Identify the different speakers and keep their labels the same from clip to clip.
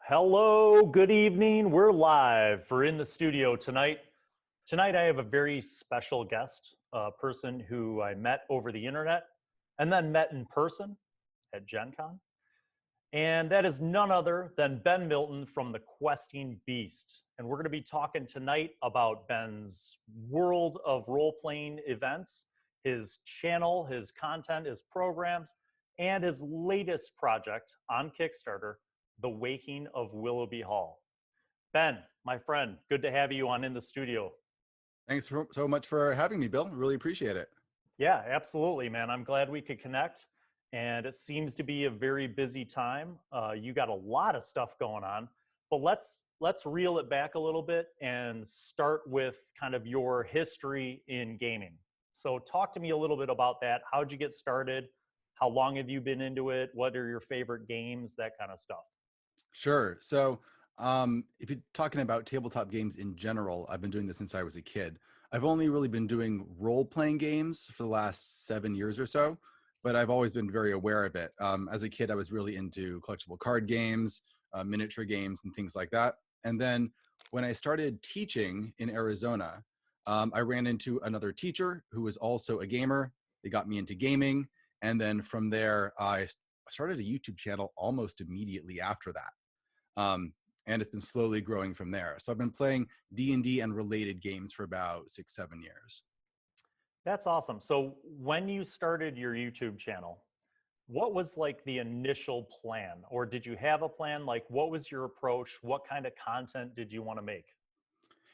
Speaker 1: Hello, good evening. We're live for In the Studio tonight. Tonight I have a very special guest, a person who I met over the internet and then met in person at Gen Con. And that is none other than Ben Milton from the Questing Beast. And we're going to be talking tonight about Ben's world of role-playing events, his channel, his content, his programs, and his latest project on Kickstarter, The Waking of Willowby Hall. Ben, my friend, good to have you on In the Studio.
Speaker 2: Thanks so much for having me, Bill. Really appreciate it.
Speaker 1: Yeah, absolutely, man. I'm glad we could connect. And it seems to be a very busy time. You got a lot of stuff going on, but let's reel it back a little bit and start with kind of your history in gaming. So talk to me a little bit about that. How'd you get started? How long have you been into it? What are your favorite games? That kind of stuff.
Speaker 2: Sure. So if you're talking about tabletop games in general, I've been doing this since I was a kid. I've only really been doing role-playing games for the last 7 years or so, but I've always been very aware of it. As a kid, I was really into collectible card games, miniature games, and things like that. And then when I started teaching in Arizona, I ran into another teacher who was also a gamer. They got me into gaming. And then from there, I started a YouTube channel almost immediately after that. And it's been slowly growing from there. So I've been playing D&D and related games for about 6-7 years.
Speaker 1: That's awesome. So when you started your YouTube channel, what was like the initial plan? Or did you have a plan? Like, what was your approach? What kind of content did you want to make?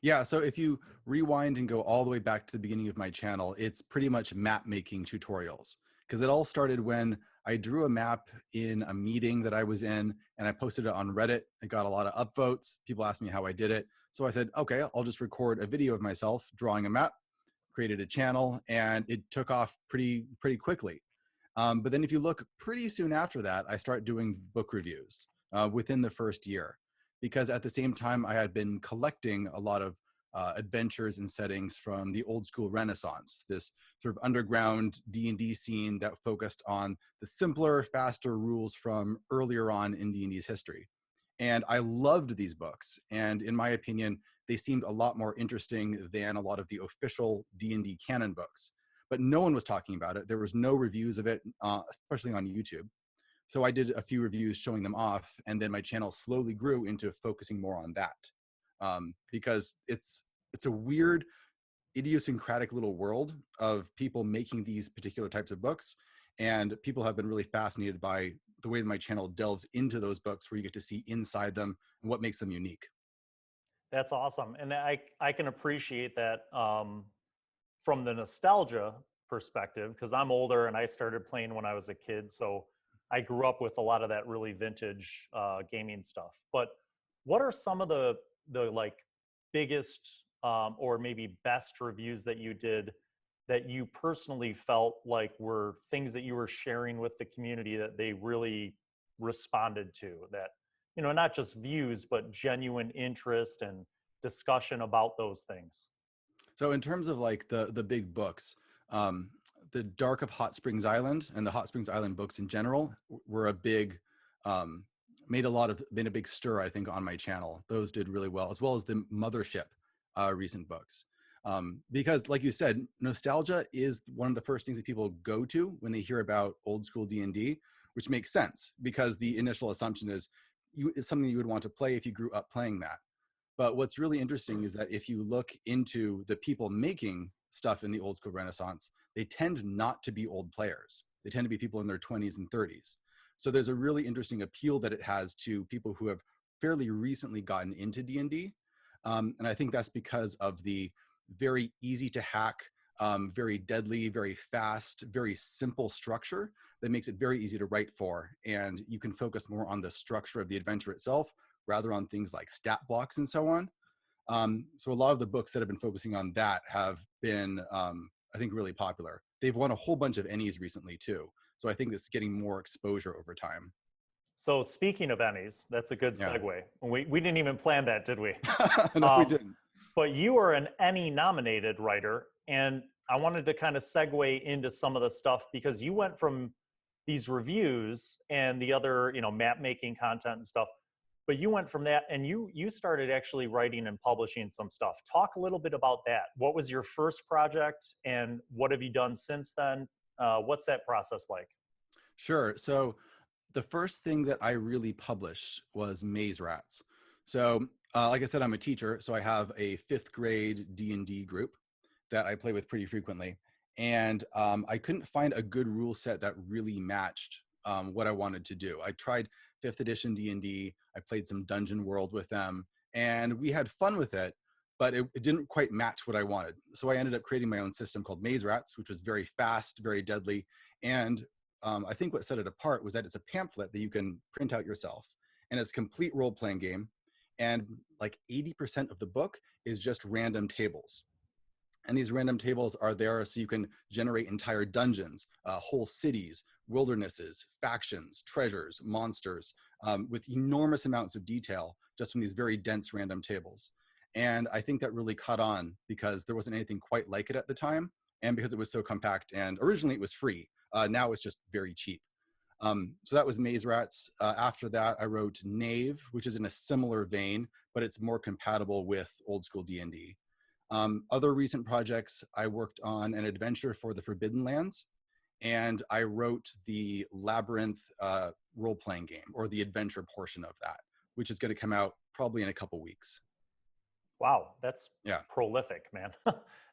Speaker 2: Yeah, so if you rewind and go all the way back to the beginning of my channel, it's pretty much map making tutorials. Because it all started when I drew a map in a meeting that I was in and I posted it on Reddit. It got a lot of upvotes. People asked me how I did it. So I said, okay, I'll just record a video of myself drawing a map, created a channel, and it took off pretty quickly. But then if you look pretty soon after that, I start doing book reviews within the first year. Because at the same time, I had been collecting a lot of adventures and settings from the old school Renaissance, this sort of underground D&D scene that focused on the simpler, faster rules from earlier on in D&D's history. And I loved these books. And in my opinion, they seemed a lot more interesting than a lot of the official D&D canon books. But no one was talking about it. There was no reviews of it, especially on YouTube. So I did a few reviews showing them off, and then my channel slowly grew into focusing more on that. Because it's a weird, idiosyncratic little world of people making these particular types of books, and people have been really fascinated by the way that my channel delves into those books, where you get to see inside them and what makes them unique.
Speaker 1: That's awesome. And I can appreciate that from the nostalgia perspective, because I'm older and I started playing when I was a kid. So I grew up with a lot of that really vintage gaming stuff. But what are some of the like biggest or maybe best reviews that you did that you personally felt like were things that you were sharing with the community that they really responded to? That, you know, not just views, but genuine interest and discussion about those things.
Speaker 2: So in terms of like the big books, the Dark of Hot Springs Island and the Hot Springs Island books in general were a big, been a big stir, I think, on my channel. Those did really well, as well as the Mothership recent books. Because like you said, nostalgia is one of the first things that people go to when they hear about old school D&D, which makes sense because the initial assumption is it's something you would want to play if you grew up playing that. But what's really interesting is that if you look into the people making stuff in the old school Renaissance, they tend not to be old players. They tend to be people in their 20s and 30s. So there's a really interesting appeal that it has to people who have fairly recently gotten into D&D. And I think that's because of the very easy to hack, very deadly, very fast, very simple structure that makes it very easy to write for. And you can focus more on the structure of the adventure itself rather on things like stat blocks and so on. So a lot of the books that have been focusing on that have been, I think, really popular. They've won a whole bunch of Ennies recently too. So I think it's getting more exposure over time.
Speaker 1: So speaking of Ennies, that's a good
Speaker 2: Yeah.
Speaker 1: segue. We didn't even plan that, did we?
Speaker 2: No, we didn't.
Speaker 1: But you are an Ennie nominated writer, and I wanted to kind of segue into some of the stuff because you went from these reviews and the other, you know, map making content and stuff, but you went from that and you started actually writing and publishing some stuff. Talk a little bit about that. What was your first project and what have you done since then? What's that process like?
Speaker 2: Sure. So the first thing that I really published was Maze Rats. So like I said, I'm a teacher, so I have a 5th grade D&D group that I play with pretty frequently. And I couldn't find a good rule set that really matched what I wanted to do. I tried 5th edition D&D. I played some Dungeon World with them, and we had fun with it, but it didn't quite match what I wanted. So I ended up creating my own system called Maze Rats, which was very fast, very deadly. And I think what set it apart was that it's a pamphlet that you can print out yourself, and it's a complete role-playing game. And like 80% of the book is just random tables. And these random tables are there so you can generate entire dungeons, whole cities, wildernesses, factions, treasures, monsters, with enormous amounts of detail just from these very dense random tables. And I think that really caught on because there wasn't anything quite like it at the time, and because it was so compact, and originally it was free. Now it's just very cheap. So that was Maze Rats. After that, I wrote Knave, which is in a similar vein, but it's more compatible with old school D&D. Other recent projects, I worked on an adventure for the Forbidden Lands, and I wrote the Labyrinth role-playing game, or the adventure portion of that, which is going to come out probably in a couple weeks.
Speaker 1: Wow, that's
Speaker 2: Yeah.
Speaker 1: prolific, man.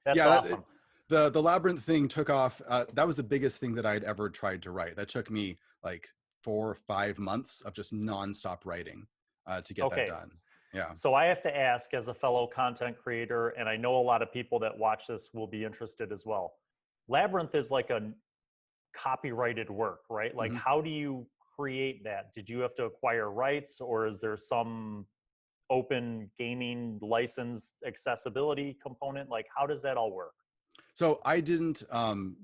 Speaker 1: That's
Speaker 2: Yeah,
Speaker 1: awesome.
Speaker 2: The Labyrinth thing took off. That was the biggest thing that I'd ever tried to write. That took me like 4 or 5 months of just nonstop writing to get that
Speaker 1: Okay.
Speaker 2: done. Yeah.
Speaker 1: So I have to ask, as a fellow content creator, and I know a lot of people that watch this will be interested as well. Labyrinth is like a copyrighted work, right? Like,
Speaker 2: Mhm.
Speaker 1: how do you create that? Did you have to acquire rights, or is there some open gaming license accessibility component? Like, how does that all work?
Speaker 2: So I didn't,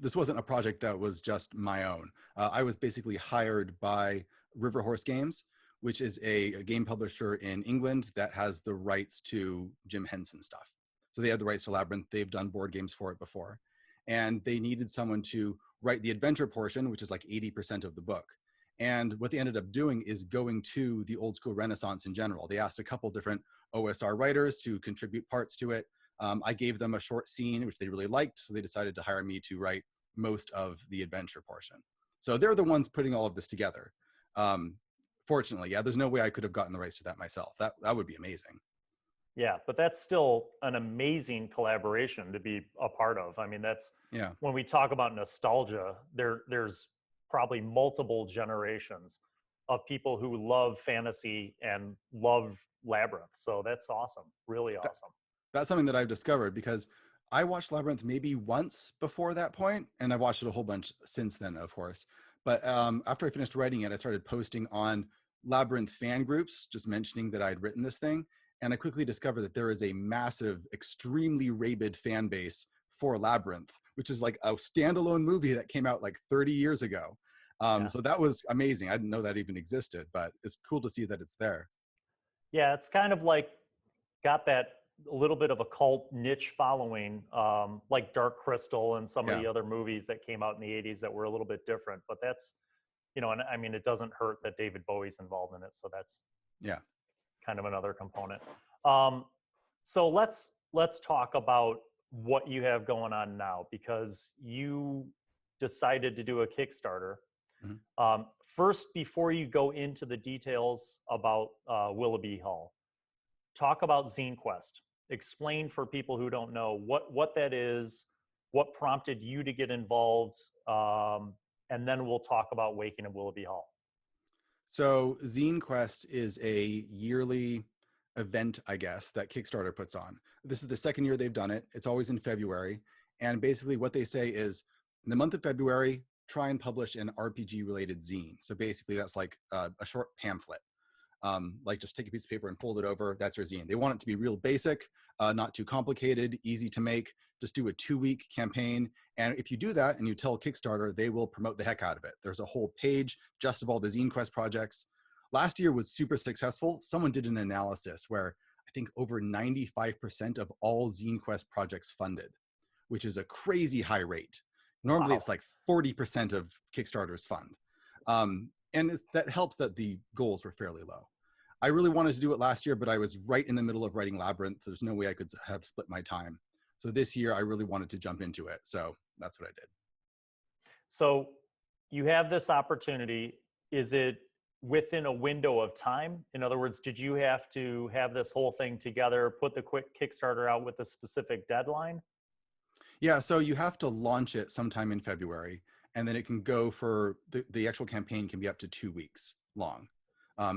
Speaker 2: this wasn't a project that was just my own. I was basically hired by River Horse Games, which is a game publisher in England that has the rights to Jim Henson stuff. So they had the rights to Labyrinth. They've done board games for it before. And they needed someone to write the adventure portion, which is like 80% of the book. And what they ended up doing is going to the old school Renaissance in general. They asked a couple different OSR writers to contribute parts to it. I gave them a short scene, which they really liked, so they decided to hire me to write most of the adventure portion. So they're the ones putting all of this together. Fortunately, yeah, there's no way I could have gotten the rights to that myself. That would be amazing.
Speaker 1: Yeah, but that's still an amazing collaboration to be a part of. I mean, that's
Speaker 2: Yeah.
Speaker 1: when we talk about nostalgia, there's probably multiple generations of people who love fantasy and love Labyrinth. So that's awesome. Really
Speaker 2: That,
Speaker 1: awesome.
Speaker 2: that's something that I've discovered because I watched Labyrinth maybe once before that point, and I've watched it a whole bunch since then, of course. But after I finished writing it, I started posting on Labyrinth fan groups, just mentioning that I'd written this thing. And I quickly discovered that there is a massive, extremely rabid fan base for Labyrinth, which is like a standalone movie that came out like 30 years ago.
Speaker 1: Yeah.
Speaker 2: So that was amazing. I didn't know that even existed, but it's cool to see that it's there.
Speaker 1: Yeah, it's kind of like got that a little bit of a cult niche following, like Dark Crystal and some of
Speaker 2: Yeah,
Speaker 1: the other movies that came out in the 80s that were a little bit different. But that's, and I mean, it doesn't hurt that David Bowie's involved in it. So that's
Speaker 2: yeah.
Speaker 1: kind of another component. Um, so let's talk about what you have going on now, because you decided to do a Kickstarter.
Speaker 2: Mhm.
Speaker 1: First, before you go into the details about Willoughby Hall, talk about Zine Quest. Explain for people who don't know what that is, what prompted you to get involved, and then we'll talk about Waking of Willowby Hall.
Speaker 2: So Zine Quest is a yearly event, I guess, that Kickstarter puts on. This is the second year they've done it. It's always in February. And basically what they say is in the month of February, try and publish an RPG related zine. So basically that's like a short pamphlet. Like just take a piece of paper and fold it over. That's your zine. They want it to be real basic, not too complicated, easy to make. Just do a 2-week campaign. And if you do that and you tell Kickstarter, they will promote the heck out of it. There's a whole page just of all the Zine Quest projects. Last year was super successful. Someone did an analysis where I think over 95% of all Zine Quest projects funded, which is a crazy high rate. Normally
Speaker 1: Wow.
Speaker 2: it's like 40% of Kickstarter's fund. And that helps that the goals were fairly low. I really wanted to do it last year, but I was right in the middle of writing Labyrinth. There's no way I could have split my time. So this year I really wanted to jump into it. So that's what I did.
Speaker 1: So you have this opportunity. Is it within a window of time? In other words, did you have to have this whole thing together, put the quick Kickstarter out with a specific deadline?
Speaker 2: Yeah, so you have to launch it sometime in February, and then it can go for the actual campaign can be up to 2 weeks long.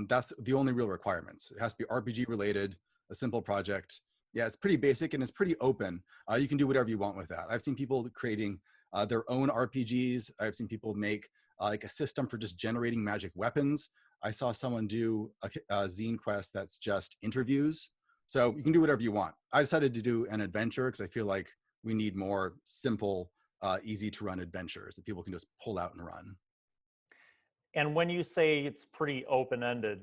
Speaker 2: That's the only real requirements. It has to be RPG related, a simple project. Yeah, it's pretty basic and it's pretty open. You can do whatever you want with that. I've seen people creating their own RPGs. I've seen people make like a system for just generating magic weapons. I saw someone do a zine quest that's just interviews. So you can do whatever you want. I decided to do an adventure because I feel like we need more simple, easy to run adventures that people can just pull out and run.
Speaker 1: And when you say it's pretty open-ended,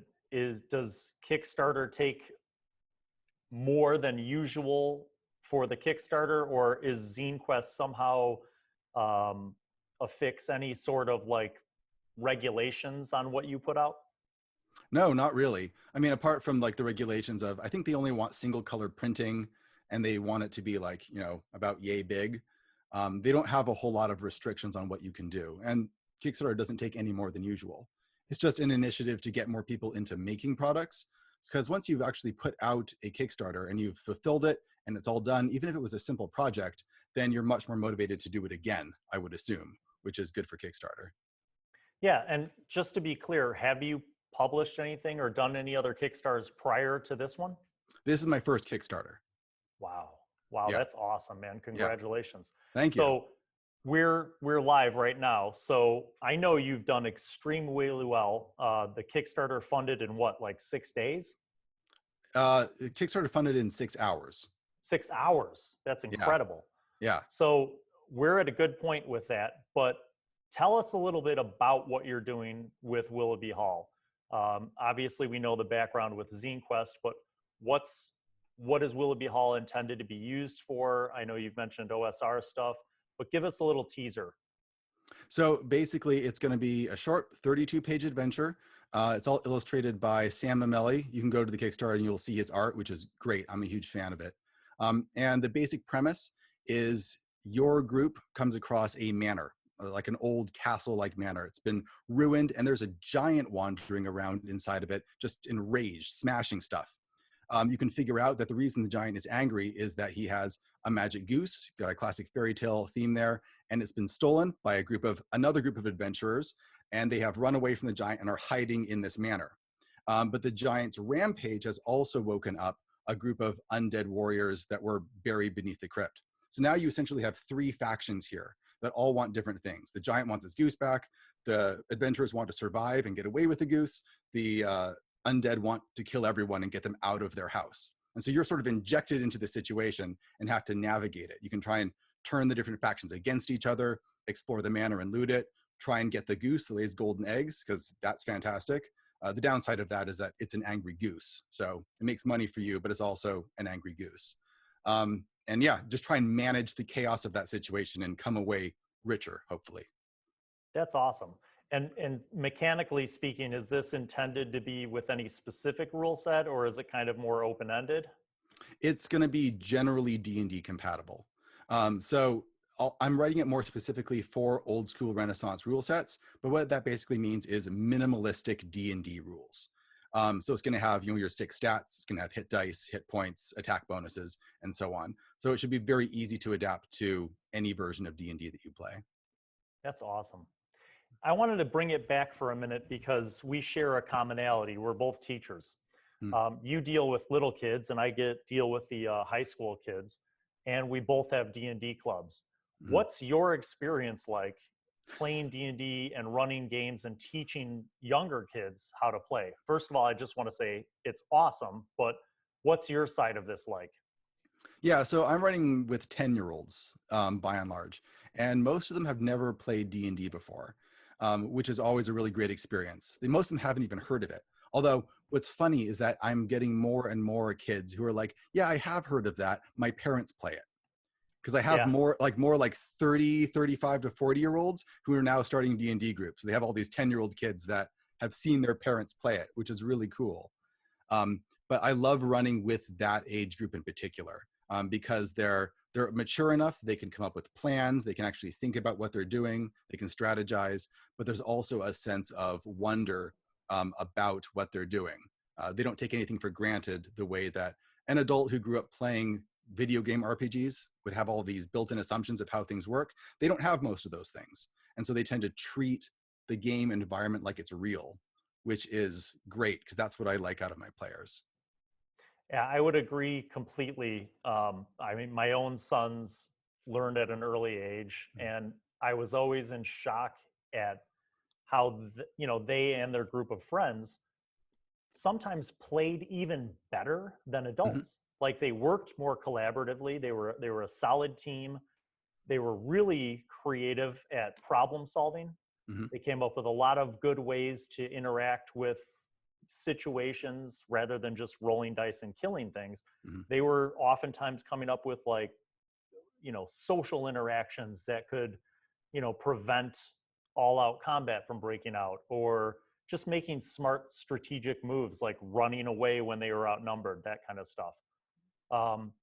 Speaker 1: does Kickstarter take more than usual for the Kickstarter, or is Zine Quest somehow affix any sort of like regulations on what you put out?
Speaker 2: No, not really. I mean, apart from like the regulations of, I think they only want single color printing and they want it to be like, you know, about yay big. They don't have a whole lot of restrictions on what you can do. And Kickstarter doesn't take any more than usual. It's just an initiative to get more people into making products. Because once you've actually put out a Kickstarter and you've fulfilled it and it's all done, even if it was a simple project, then you're much more motivated to do it again, I would assume, which is good for Kickstarter.
Speaker 1: Yeah, and just to be clear, have you published anything or done any other Kickstarters prior to this one?
Speaker 2: This is my first Kickstarter.
Speaker 1: Wow. Wow,
Speaker 2: Yeah,
Speaker 1: that's awesome, man.
Speaker 2: yeah.
Speaker 1: Congratulations.
Speaker 2: Thank you.
Speaker 1: So we're live right now. So I know you've done extremely well. The Kickstarter funded in what, like 6 days?
Speaker 2: Kickstarter funded in 6 hours.
Speaker 1: 6 hours. That's
Speaker 2: Yeah,
Speaker 1: incredible.
Speaker 2: yeah.
Speaker 1: So we're at a good point with that, but tell us a little bit about what you're doing with Willoughby Hall. Obviously, we know the background with Zine Quest, but what is Willoughby Hall intended to be used for? I know you've mentioned OSR stuff, but give us a little teaser.
Speaker 2: So basically, it's going to be a short 32-page adventure. It's all illustrated by Sam Mamelli. You can go to the Kickstarter and you'll see his art, which is great. I'm a huge fan of it. And the basic premise is your group comes across a manor, like an old castle-like manor. It's been ruined, and there's a giant wandering around inside of it, just enraged, smashing stuff. You can figure out that the reason the giant is angry is that he has a magic goose, got a classic fairy tale theme there, and it's been stolen by another group of adventurers, and they have run away from the giant and are hiding in this manor. But the giant's rampage has also woken up a group of undead warriors that were buried beneath the crypt. So now you essentially have 3 factions here that all want different things. The giant wants his goose back. The adventurers want to survive and get away with the goose. The undead want to kill everyone and get them out of their house. And so you're sort of injected into the situation and have to navigate it. You can try and turn the different factions against each other, explore the manor and loot it, try and get the goose that lays golden eggs, because that's fantastic. The downside of that is that it's an angry goose. So it makes money for you, but it's also an angry goose. And yeah, just try and manage the chaos of that situation and come away richer, hopefully.
Speaker 1: That's awesome. And mechanically speaking, is this intended to be with any specific rule set, or is it kind of more open-ended?
Speaker 2: It's going to be generally D&D compatible. So I'm writing it more specifically for old school Renaissance rule sets, but what that basically means is minimalistic D&D rules. So it's going to have, you know, your 6 stats. It's going to have hit dice, hit points, attack bonuses, and so on. So it should be very easy to adapt to any version of D&D that you play.
Speaker 1: That's awesome. I wanted to bring it back for a minute because we share a commonality. We're both teachers. You deal with little kids, and I deal with the high school kids, and we both have D&D clubs. What's your experience like playing D&D and running games and teaching younger kids how to play? First of all, I just want to say it's awesome, but what's your side of this like?
Speaker 2: Yeah, so I'm writing with 10-year-olds by and large, and most of them have never played D&D before, which is always a really great experience. Most of them haven't even heard of it. Although what's funny is that I'm getting more and more kids who are like, yeah, I have heard of that. My parents play it. Because I have more like 30, 35 to 40-year-olds who are now starting D&D groups. They have all these 10-year-old kids that have seen their parents play it, which is really cool. But I love running with that age group in particular, because they're mature enough, they can come up with plans, they can actually think about what they're doing, they can strategize, but there's also a sense of wonder about what they're doing. They don't take anything for granted the way that an adult who grew up playing video game RPGs would have all these built-in assumptions of how things work. They don't have most of those things. And so they tend to treat the game environment like it's real, which is great because that's what I like out of my players.
Speaker 1: Yeah, I would agree completely. I mean, my own sons learned at an early age, and I was always in shock at how they and their group of friends sometimes played even better than
Speaker 2: Mhm,
Speaker 1: adults. Like they worked more collaboratively. They were a solid team. They were really creative at problem solving.
Speaker 2: mhm,
Speaker 1: They came up with a lot of good ways to interact with situations rather than just rolling dice and killing things.
Speaker 2: mhm,
Speaker 1: They were oftentimes coming up with like, social interactions that could, prevent all out combat from breaking out, or just making smart strategic moves like running away when they were outnumbered, that kind of stuff.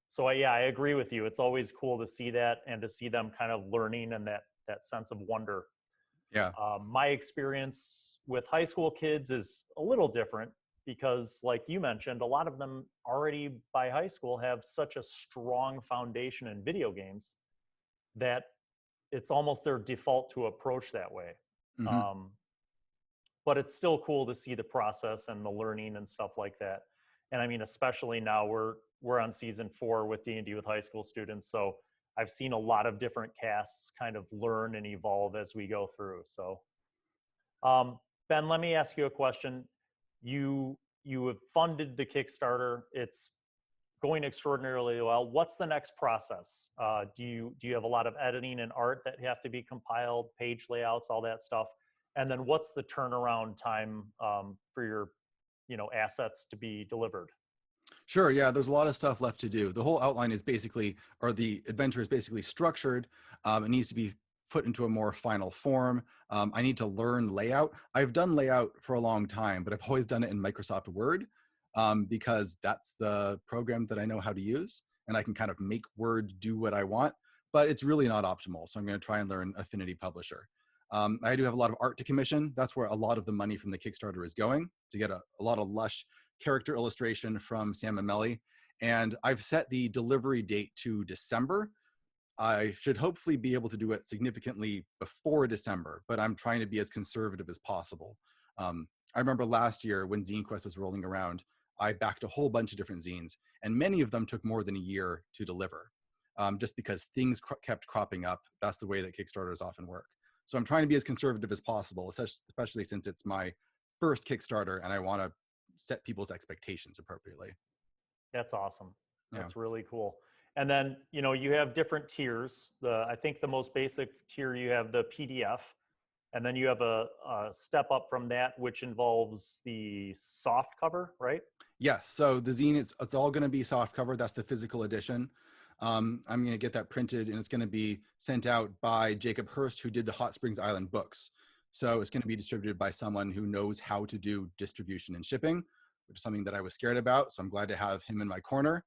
Speaker 1: So yeah, I agree with you. It's always cool to see that and to see them kind of learning and that sense of wonder.
Speaker 2: yeah.
Speaker 1: My experience with high school kids is a little different because, like you mentioned, a lot of them already by high school have such a strong foundation in video games that it's almost their default to approach that way.
Speaker 2: Mhm.
Speaker 1: Um, but it's still cool to see the process and the learning and stuff like that. And I mean, especially now we're on season 4 with D&D with high school students, so I've seen a lot of different casts kind of learn and evolve as we go through. So Ben, let me ask you a question. You have funded the Kickstarter. It's going extraordinarily well. What's the next process? Do you have a lot of editing and art that have to be compiled, page layouts, all that stuff? And then what's the turnaround time for your assets to be delivered?
Speaker 2: Sure, yeah, there's a lot of stuff left to do. The whole outline is basically, or the adventure is basically structured. It needs to be put into a more final form. I need to learn layout. I've done layout for a long time, but I've always done it in Microsoft Word, because that's the program that I know how to use, and I can kind of make Word do what I want, but it's really not optimal. So I'm going to try and learn Affinity Publisher. I do have a lot of art to commission. That's where a lot of the money from the Kickstarter is going, to get a lot of lush character illustration from Sam and Melly. And I've set the delivery date to December. I should hopefully be able to do it significantly before December, but I'm trying to be as conservative as possible. I remember last year when Zine Quest was rolling around, I backed a whole bunch of different zines, and many of them took more than a year to deliver, just because things kept cropping up. That's the way that Kickstarters often work. So I'm trying to be as conservative as possible, especially since it's my first Kickstarter and I want to set people's expectations appropriately.
Speaker 1: That's awesome.
Speaker 2: Yeah.
Speaker 1: That's really cool. And then, you have different tiers. I think the most basic tier, you have the PDF, and then you have a step up from that, which involves the soft cover, right?
Speaker 2: Yes. So the zine, it's all going to be soft cover. That's the physical edition. I'm going to get that printed, and it's going to be sent out by Jacob Hurst, who did the Hot Springs Island books. So it's going to be distributed by someone who knows how to do distribution and shipping, which is something that I was scared about. So I'm glad to have him in my corner.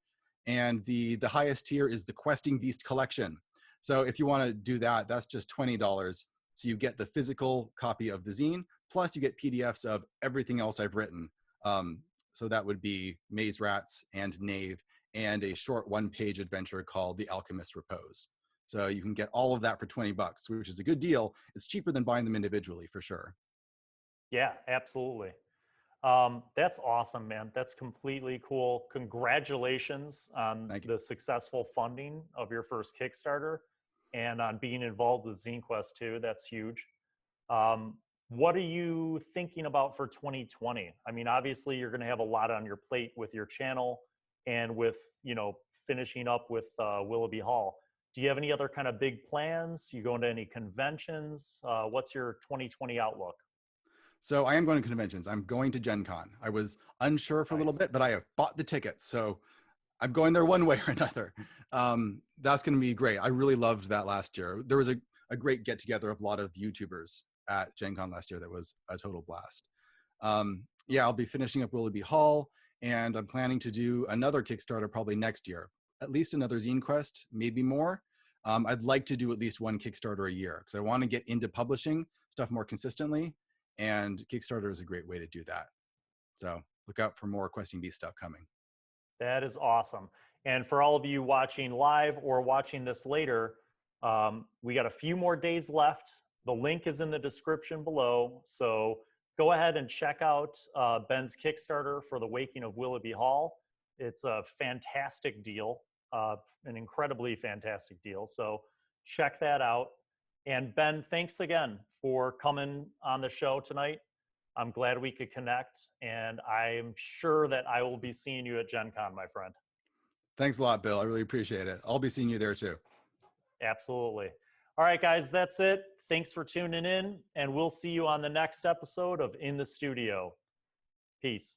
Speaker 2: And the highest tier is the Questing Beast Collection. So if you want to do that, that's just $20. So you get the physical copy of the zine, plus you get PDFs of everything else I've written. Um, so that would be Maze Rats and Knave, and a short one-page adventure called The Alchemist's Repose. So you can get all of that for 20 bucks, which is a good deal. It's cheaper than buying them individually for sure.
Speaker 1: Yeah, absolutely. That's awesome, man. That's completely cool. Congratulations on
Speaker 2: Thank you.
Speaker 1: the successful funding of your first Kickstarter and on being involved with Zine Quest too. That's huge. What are you thinking about for 2020? I mean, obviously, you're going to have a lot on your plate with your channel and with, finishing up with Willoughby Hall. Do you have any other kind of big plans? You going to any conventions? What's your 2020 outlook?
Speaker 2: So I am going to conventions. I'm going to Gen Con. I was unsure for a little
Speaker 1: Nice.
Speaker 2: bit, but I have bought the tickets. So I'm going there one way or another. That's going to be great. I really loved that last year. There was a great get together of a lot of YouTubers at Gen Con last year that was a total blast. Yeah, I'll be finishing up Willoughby Hall, And I'm planning to do another Kickstarter probably next year, at least another Zine Quest, maybe more. I'd like to do at least one Kickstarter a year because I want to get into publishing stuff more consistently. And Kickstarter is a great way to do that. So look out for more Questing Beast stuff coming.
Speaker 1: That is awesome. And for all of you watching live or watching this later, we got a few more days left. The link is in the description below. So go ahead and check out Ben's Kickstarter for the Waking of Willowby Hall. It's a fantastic deal, an incredibly fantastic deal. So check that out. And Ben, thanks again for coming on the show tonight. I'm glad we could connect, and I'm sure that I will be seeing you at Gen Con, my friend.
Speaker 2: Thanks a lot, Bill. I really appreciate it. I'll be seeing you there too.
Speaker 1: Absolutely. All right, guys, that's it. Thanks for tuning in, and we'll see you on the next episode of In the Studio. Peace.